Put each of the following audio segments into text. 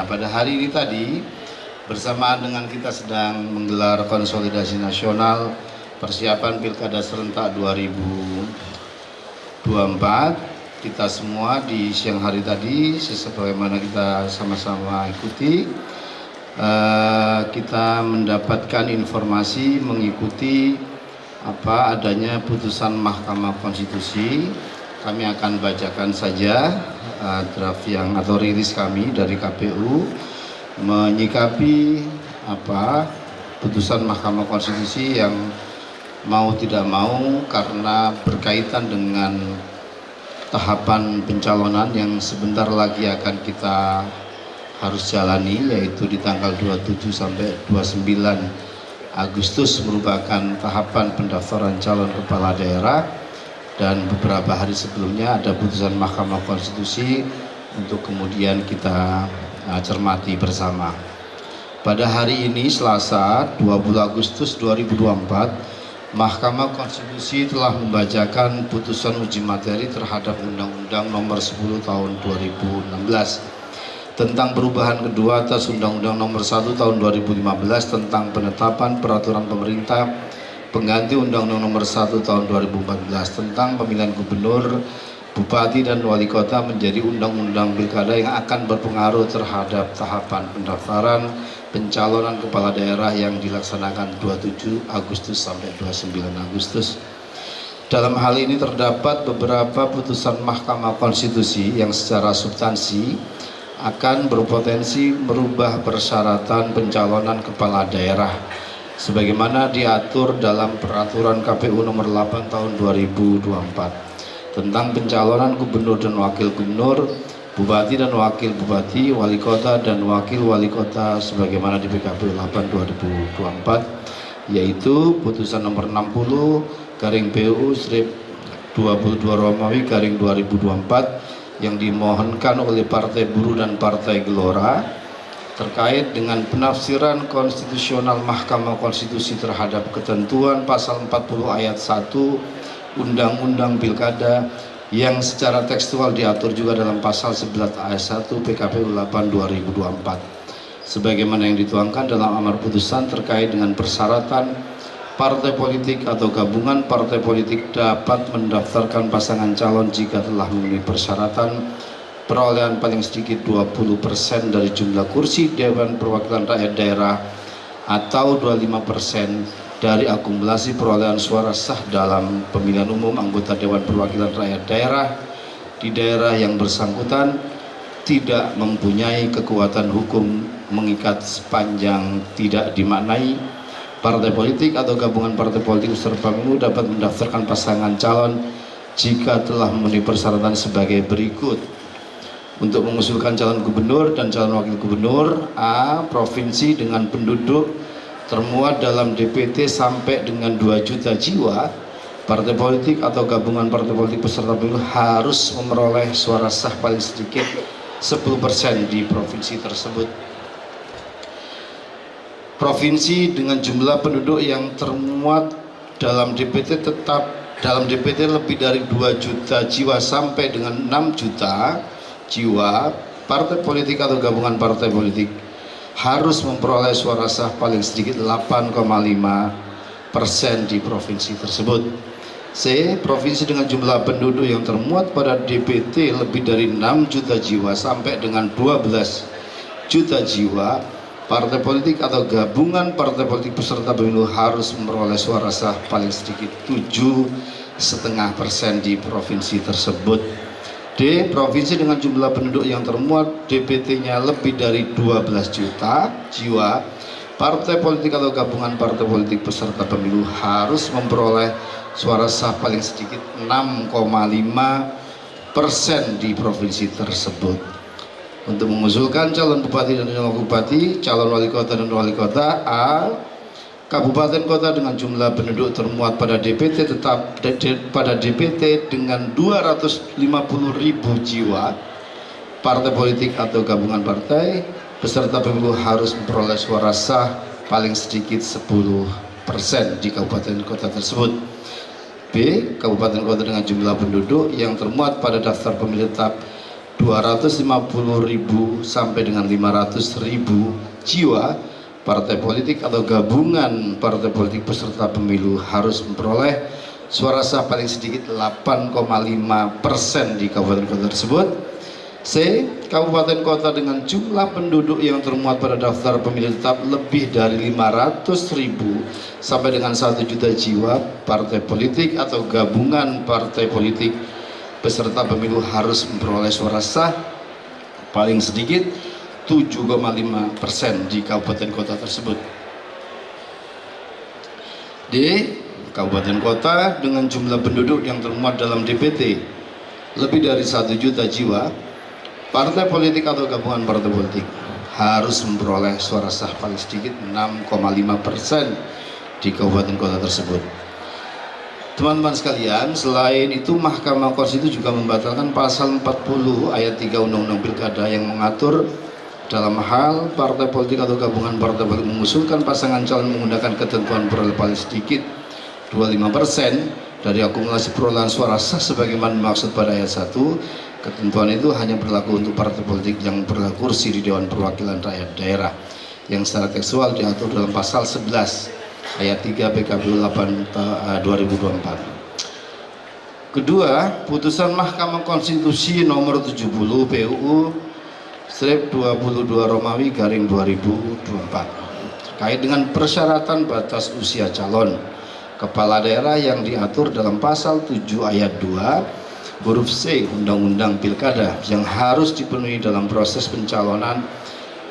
pada hari ini tadi bersamaan dengan kita sedang menggelar konsolidasi nasional persiapan Pilkada serentak 2024, kita semua di siang hari tadi sebagaimana kita sama-sama ikuti, kita mendapatkan informasi mengikuti adanya putusan Mahkamah Konstitusi. Kami akan bacakan saja draft atau rilis kami dari KPU menyikapi putusan Mahkamah Konstitusi yang mau tidak mau karena berkaitan dengan tahapan pencalonan yang sebentar lagi akan kita harus jalani, yaitu di tanggal 27 sampai 29 Agustus merupakan tahapan pendaftaran calon kepala daerah, dan beberapa hari sebelumnya ada putusan Mahkamah Konstitusi untuk kemudian kita cermati bersama. Pada hari ini Selasa 20 Agustus 2024, Mahkamah Konstitusi telah membacakan putusan uji materi terhadap Undang-Undang Nomor 10 Tahun 2016 tentang perubahan kedua atas Undang-Undang Nomor 1 Tahun 2015 tentang penetapan peraturan pemerintah pengganti Undang-Undang Nomor 1 Tahun 2014 tentang pemilihan gubernur, bupati dan wali kota menjadi undang-undang pilkada yang akan berpengaruh terhadap tahapan pendaftaran pencalonan kepala daerah yang dilaksanakan 27 Agustus sampai 29 Agustus. Dalam hal ini terdapat beberapa putusan Mahkamah Konstitusi yang secara substansi akan berpotensi merubah persyaratan pencalonan kepala daerah sebagaimana diatur dalam Peraturan KPU Nomor 8 Tahun 2024 tentang pencalonan gubernur dan wakil gubernur, bupati dan wakil bupati, wali kota dan wakil wali kota sebagaimana di PKPU 8 2024, yaitu putusan nomor 60/PU/22/2024 yang dimohonkan oleh Partai Buruh dan Partai Gelora terkait dengan penafsiran konstitusional Mahkamah Konstitusi terhadap ketentuan pasal 40 ayat 1 Undang-Undang Pilkada yang secara tekstual diatur juga dalam pasal 11 ayat 1 PKPU 8 2024 sebagaimana yang dituangkan dalam amar putusan terkait dengan persyaratan partai politik atau gabungan partai politik dapat mendaftarkan pasangan calon jika telah memenuhi persyaratan perolehan paling sedikit 20% dari jumlah kursi Dewan Perwakilan Rakyat Daerah atau 25% dari akumulasi perolehan suara sah dalam pemilihan umum anggota Dewan Perwakilan Rakyat Daerah di daerah yang bersangkutan tidak mempunyai kekuatan hukum mengikat sepanjang tidak dimaknai partai politik atau gabungan partai politik peserta pemilu dapat mendaftarkan pasangan calon jika telah memenuhi persyaratan sebagai berikut. Untuk mengusulkan calon gubernur dan calon wakil gubernur, A. Provinsi dengan penduduk termuat dalam DPT sampai dengan 2 juta jiwa, partai politik atau gabungan partai politik peserta pemilu harus memperoleh suara sah paling sedikit 10% di provinsi tersebut. Provinsi dengan jumlah penduduk yang termuat dalam DPT tetap dalam DPT lebih dari 2 juta jiwa sampai dengan 6 juta jiwa, partai politik atau gabungan partai politik harus memperoleh suara sah paling sedikit 8,5% di provinsi tersebut. C. Provinsi dengan jumlah penduduk yang termuat pada DPT lebih dari 6 juta jiwa sampai dengan 12 juta jiwa, partai politik atau gabungan partai politik peserta pemilu harus memperoleh suara sah paling sedikit 7,5% di provinsi tersebut. D. Provinsi dengan jumlah penduduk yang termuat DPT-nya lebih dari 12 juta jiwa, partai politik atau gabungan partai politik peserta pemilu harus memperoleh suara sah paling sedikit 6,5% di provinsi tersebut. Untuk mengusulkan calon bupati dan calon bupati, calon wali kota dan wali kota, A. Kabupaten kota dengan jumlah penduduk termuat pada DPT tetap pada DPT dengan 250.000 jiwa, partai politik atau gabungan partai peserta pemilu harus memperoleh suara sah paling sedikit 10% di kabupaten kota tersebut. B. Kabupaten kota dengan jumlah penduduk yang termuat pada daftar pemilih tetap 250.000 sampai dengan 500.000 jiwa partai politik atau gabungan partai politik peserta pemilu harus memperoleh suara sah paling sedikit 8,5% di kabupaten kota tersebut. C. Kabupaten kota dengan jumlah penduduk yang termuat pada daftar pemilih tetap lebih dari 500.000 sampai dengan 1 juta jiwa partai politik atau gabungan partai politik peserta pemilu harus memperoleh suara sah paling sedikit 7,5% di kabupaten kota tersebut. D. Kabupaten kota dengan jumlah penduduk yang termuat dalam DPT lebih dari 1 juta jiwa, partai politik atau gabungan partai politik harus memperoleh suara sah paling sedikit 6,5% di kabupaten kota tersebut. Teman-teman sekalian, selain itu Mahkamah Konstitusi juga membatalkan pasal 40 ayat 3 Undang-Undang Pilkada yang mengatur dalam hal partai politik atau gabungan partai politik mengusulkan pasangan calon menggunakan ketentuan peroleh paling sedikit 25% dari akumulasi perolehan suara sah sebagaimana dimaksud pada ayat 1. Ketentuan itu hanya berlaku untuk partai politik yang berhak kursi di Dewan Perwakilan Rakyat Daerah yang secara tekstual diatur dalam pasal 11 ayat 3 PKPU 8 2024. Kedua, putusan Mahkamah Konstitusi nomor 70 PUU 22 Romawi garing 2024 terkait dengan persyaratan batas usia calon kepala daerah yang diatur dalam pasal 7 ayat 2 huruf C Undang-Undang Pilkada yang harus dipenuhi dalam proses pencalonan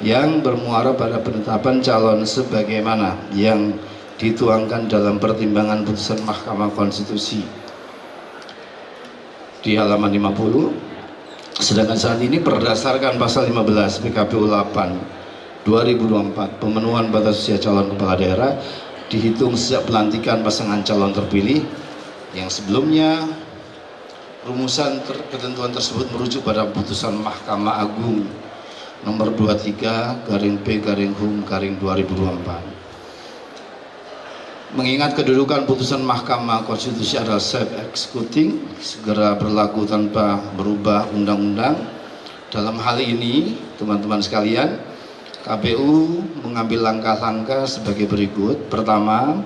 yang bermuara pada penetapan calon sebagaimana yang dituangkan dalam pertimbangan putusan Mahkamah Konstitusi di halaman 50. Sedangkan saat ini berdasarkan pasal 15 PKPU 8 2024 pemenuhan batas usia calon kepala daerah dihitung sejak pelantikan pasangan calon terpilih yang sebelumnya rumusan ketentuan tersebut merujuk pada putusan Mahkamah Agung nomor 23 garing P garing HUM garing 2024. Mengingat kedudukan putusan Mahkamah Konstitusi adalah self-executing, segera berlaku tanpa berubah undang-undang. Dalam hal ini, teman-teman sekalian, KPU mengambil langkah-langkah sebagai berikut. Pertama,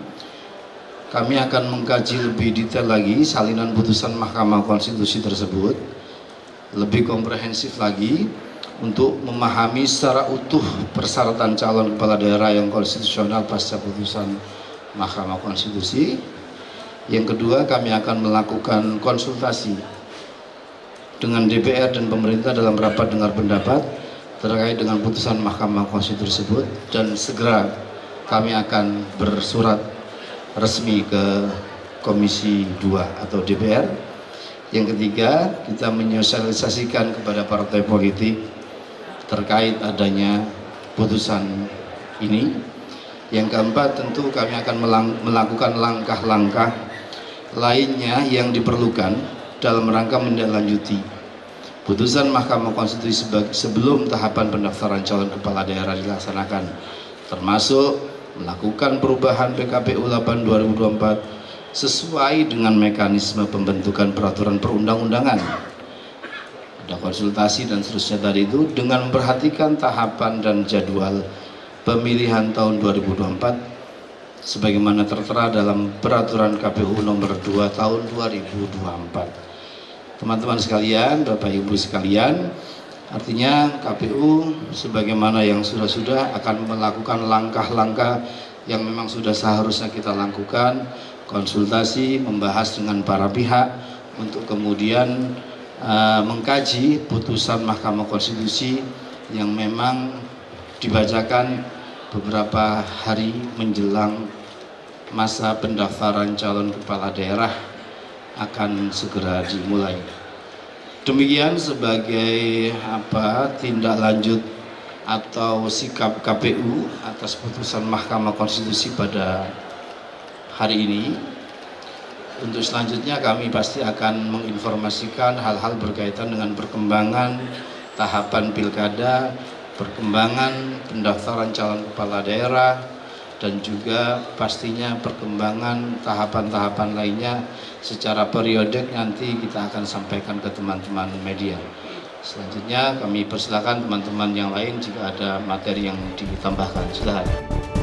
kami akan mengkaji lebih detail lagi salinan putusan Mahkamah Konstitusi tersebut, lebih komprehensif lagi untuk memahami secara utuh persyaratan calon kepala daerah yang konstitusional pasca putusan Mahkamah Konstitusi. Yang kedua, kami akan melakukan konsultasi dengan DPR dan pemerintah dalam rapat dengar pendapat terkait dengan putusan Mahkamah Konstitusi tersebut, dan segera kami akan bersurat resmi ke Komisi 2 atau DPR. Yang ketiga, kita menyosialisasikan kepada partai politik terkait adanya putusan ini. Yang keempat, tentu kami akan melakukan langkah-langkah lainnya yang diperlukan dalam rangka menindaklanjuti putusan Mahkamah Konstitusi sebelum tahapan pendaftaran calon kepala daerah dilaksanakan, termasuk melakukan perubahan PKPU 8 2024 sesuai dengan mekanisme pembentukan peraturan perundang-undangan. Ada konsultasi dan seterusnya tadi itu dengan memperhatikan tahapan dan jadwal pemilihan tahun 2024 sebagaimana tertera dalam peraturan KPU nomor 2 tahun 2024. Teman-teman sekalian, Bapak Ibu sekalian, artinya KPU sebagaimana yang sudah akan melakukan langkah-langkah yang memang sudah seharusnya kita lakukan, konsultasi, membahas dengan para pihak untuk kemudian mengkaji putusan Mahkamah Konstitusi yang memang dibacakan beberapa hari menjelang masa pendaftaran calon kepala daerah akan segera dimulai. Demikian sebagai tindak lanjut atau sikap KPU atas putusan Mahkamah Konstitusi pada hari ini. Untuk selanjutnya kami pasti akan menginformasikan hal-hal berkaitan dengan perkembangan tahapan pilkada, perkembangan pendaftaran calon kepala daerah, dan juga pastinya perkembangan tahapan-tahapan lainnya secara periodik nanti kita akan sampaikan ke teman-teman media. Selanjutnya kami persilakan teman-teman yang lain jika ada materi yang ditambahkan. Silakan.